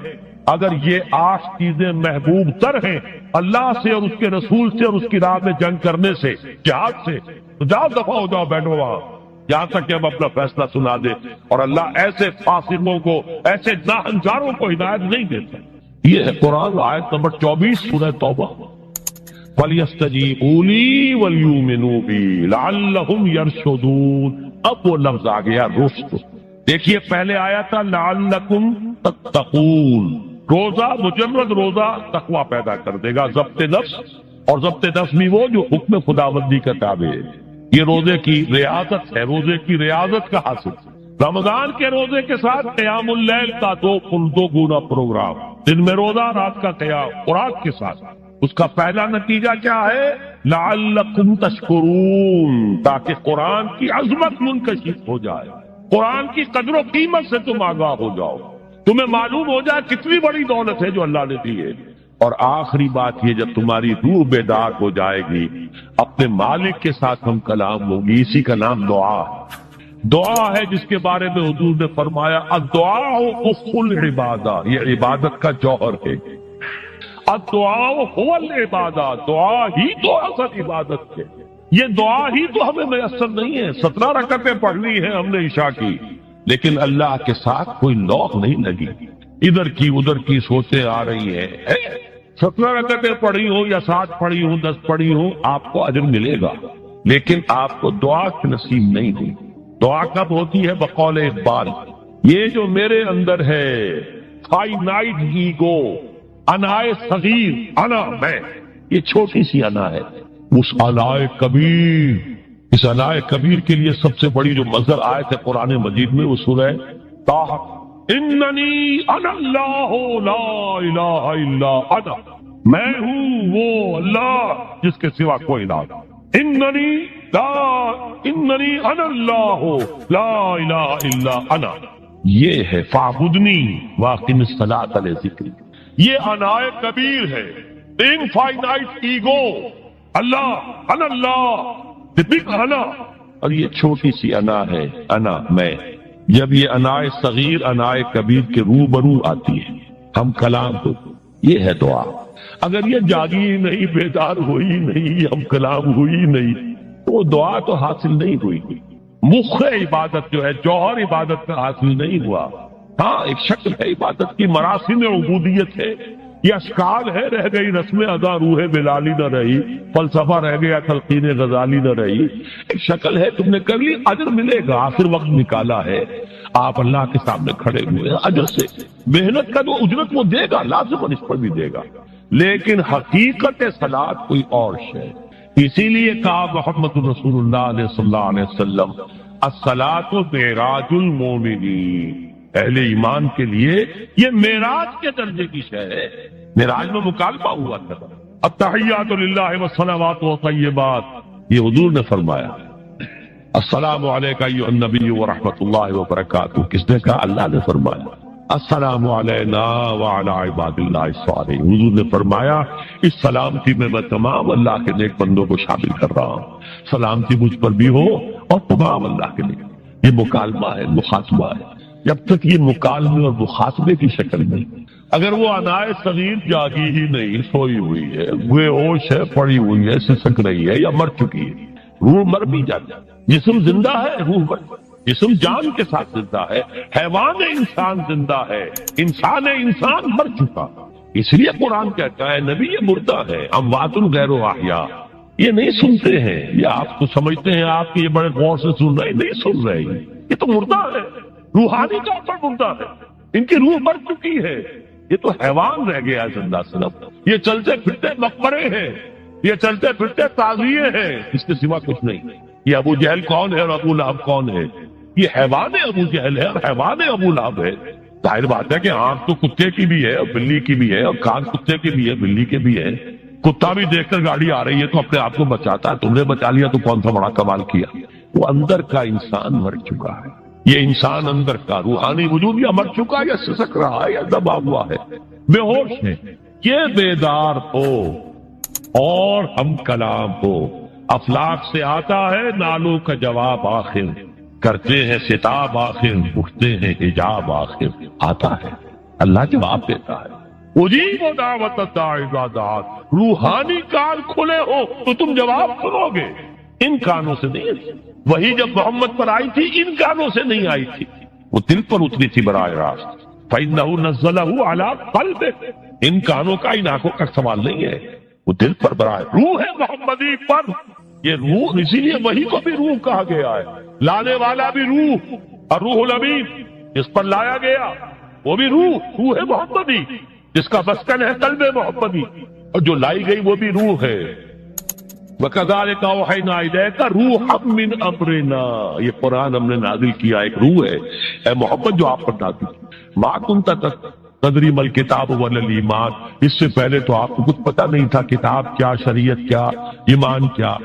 اگر یہ 8 چیزیں محبوب تر ہیں اللہ سے اور اس کے رسول سے اور اس کی راہ میں جنگ کرنے سے، جہاد سے، تو جاؤ دفع ہو جاؤ، بیٹھو وہاں یہاں تک کہ ہم اپنا فیصلہ سنا دے. اور اللہ ایسے فاسقوں کو، ایسے ناہنجاروں کو ہدایت نہیں دیتا. یہ ہے قرآن آیت نمبر 24 سورہ توبہ. فَلْيَسْتَجِيبُوا لِي وَلْيُؤْمِنُوا بِي لَعَلَّهُمْ يَرْشُدُونَ. اب وہ لفظ آ گیا رشد. دیکھیے پہلے آیا تھا لَعَلَّكُمْ تَتَّقُونَ. روزہ، مجرد روزہ تقوی پیدا کر دے گا، ضبط نفس. اور ضبط نفس بھی وہ جو حکم خداوندی کا تابع ہے. یہ روزے کی ریاضت ہے، روزے کی ریاضت کا حاصل. رمضان کے روزے کے ساتھ قیام اللیل کا دو گنا پروگرام، دن میں روزہ، رات کا قیام قرآن کے ساتھ۔ اس کا پہلا نتیجہ کیا ہے؟ لعلکم تشکرون، تاکہ قرآن کی عظمت منکشف ہو جائے، قرآن کی قدر و قیمت سے تم آگاہ ہو جاؤ، تمہیں معلوم ہو جائے کتنی بڑی دولت ہے جو اللہ نے دی ہے۔ اور آخری بات یہ، جب تمہاری روح بیدار ہو جائے گی، اپنے مالک کے ساتھ ہم کلام ہوگی، اسی کا نام دعا ہے۔ دعا ہے جس کے بارے میں حضور نے فرمایا الدعاء اخ العبادہ، یہ عبادت کا جوہر ہے۔ الدعاء هو العبادہ، دعا ہی تو اصل عبادت ہے۔ یہ دعا ہی تو ہمیں میسر نہیں ہے۔ 17 رکعتیں پڑھنی ہیں ہم نے عشاء کی، لیکن اللہ کے ساتھ کوئی لوگ نہیں لگی، ادھر کی ادھر کی سوچیں آ رہی ہیں۔ 17 رکعتیں پڑھی ہوں یا 7 پڑھی ہوں 10 پڑھی ہوں، آپ کو اجر ملے گا، لیکن آپ کو دعا نصیب نہیں ہوئی۔ دعا کب ہوتی ہے؟ بقول اقبال، یہ جو میرے اندر ہے فائنائٹ ایگو، انائے صغیر، انا میں، یہ چھوٹی سی انا ہے۔ اس انائے کبیر، اس انائے کبیر کے لیے سب سے بڑی جو مظہر آیت ہے قرآن مجید میں وہ سورہ طٰہٰ، اننی انا اللہ لا الہ الا انا، میں ہوں وہ اللہ جس کے سوا کوئی نہ، اننی انا اللہ لا الہ الا انا، یہ ہے فاعبدنی واقم الصلاۃ لذکری۔ یہ انائے کبیر ہے، انفائنائٹ ایگو، اللہ، انا اللہ، the big انا، اور یہ چھوٹی سی انا ہے، انا میں۔ جب یہ انائے صغیر انائے کبیر کے روبرو آتی ہے، ہم کلام کو، یہ ہے دعا۔ اگر یہ جاگی نہیں، بیدار ہوئی نہیں، ہم کلام ہوئی نہیں، تو وہ دعا تو حاصل نہیں ہوئی۔ مخ عبادت جو ہے، جوہر عبادت کا حاصل نہیں ہوا۔ ہاں ایک شکل ہے عبادت کی، مراسم عبودیت ہے، یہ اشکال ہے، رہ گئی رسم ادا روح بلالی نہ رہی، فلسفہ رہ گیا تلقین غزالی نہ رہی، ایک شکل ہے، تم نے کر لی، اجر ملے گا۔ آخر وقت نکالا ہے، آپ اللہ کے سامنے کھڑے ہوئے، اجر سے محنت کا جو اجرت وہ دے گا، لازم اس پر بھی دے گا، لیکن حقیقت صلاۃ کوئی اور شے۔ اسی لیے کہا محمد رسول اللہ صلی اللہ علیہ وسلم الصلاۃ معراج المومنین، اہل ایمان کے لیے یہ معراج کے درجے کی شے ہے۔ معراج میں مکالمہ ہوا تھا، التحیات للہ والصلوات والطیبات، یہ حضور نے فرمایا السلام علیکہ ایھا النبی ورحمۃ اللہ وبرکاتہ، کس نے کہا؟ اللہ نے فرمایا السلام علینا وعلی عباد اللہ الصالحین، حضور نے فرمایا اس سلامتی میں تمام اللہ کے نیک بندوں کو شامل کر رہا ہوں، سلامتی مجھ پر بھی ہو اور تمام اللہ کے نیک۔ یہ مکالمہ ہے، مخاطبہ ہے۔ جب تک یہ مکالمے اور مخاطبے کی شکل میں، اگر وہ انائے صغیر جاگی ہی نہیں، سوئی ہوئی ہے، بے ہوش ہے، پڑی ہوئی ہے، سسک رہی ہے یا مر چکی ہے، روح مر بھی جاتی ہے، جسم زندہ ہے، روح مر، جسم جان کے ساتھ زندہ ہے، حیوان انسان زندہ ہے، انسان مر چکا۔ اس لیے قرآن کہتا ہے نبی یہ مردہ ہے، اموات غیر احیاء، یہ نہیں سنتے ہیں، یہ آپ کو سمجھتے ہیں آپ کے یہ بڑے غور سے سن رہے ہیں، نہیں سن رہے، یہ تو مردہ ہے، روحانی طور پر مردہ ہے، ان کی روح مر چکی ہے، یہ تو حیوان رہ گیا زندہ صرف، یہ چلتے پھرتے مقبرے ہیں، یہ چلتے پھرتے تعزیے ہیں، اس کے سوا کچھ نہیں۔ یہ ابو جہل کون ہے اور ابو لہب کون ہے؟ یہ حیوان ابو جہل ہے اور حیوان ابو لہب ہے۔ ظاہر بات ہے کہ آنکھ تو کتے کی بھی ہے اور بلی کی بھی ہے، اور کان کتے کے بھی ہے، بلی کے بھی ہے۔ کتا بھی دیکھ کر گاڑی آ رہی ہے تو اپنے آپ کو بچاتا ہے، تم نے بچا لیا تو کون سا بڑا کمال کیا۔ وہ اندر کا انسان مر چکا ہے، یہ انسان اندر کا روحانی وجود یا مر چکا یا سسک رہا ہے یا دبا ہوا ہے، بے ہوش ہے۔ یہ بیدار ہو اور ہم کلام ہو۔ افلاک سے آتا ہے نالوں کا جواب آخر، کرتے ہیں ستاب آخر، اٹھتے ہیں حجاب آخر، آتا ہے اللہ جواب دیتا ہے۔ اجیب دعوت الداعی اذا دعان، روحانی کان کھلے ہو تو تم جواب سنو گے، ان کانوں سے نہیں۔ وہی جب محمد پر آئی تھی ان کانوں سے نہیں آئی تھی، وہ دل پر اتری تھی براہ راست۔ فإنه نزله على قلبه، ان کانوں کا ان آنکھوں کا سوال نہیں ہے، وہ دل پر براہ، روح محمدی پر، یہ روح، اسی لیے وہی کو بھی روح کہا گیا ہے، لانے والا بھی روح، اور روح الامین جس پر لایا گیا وہ بھی روح محمدی جس کا مسکن ہے قلب محمدی، اور جو لائی گئی وہ بھی روح ہے۔ وَكَذَلِكَ أَوْحَيْنَا إِلَيْكَ رُوحًا مِّنْ أَمْرِنَا، یہ قرآن ہم نے نازل کیا، ایک روح ہے اے محمد جو آپ پر نازل کی۔ مَا كُنْتَ تَدْرِي مَا الْكِتَابُ وَلَا الْإِيمَانُ، اس سے پہلے تو آپ کو کچھ پتہ نہیں تھا کتاب کیا، شریعت کیا، ایمان کیا۔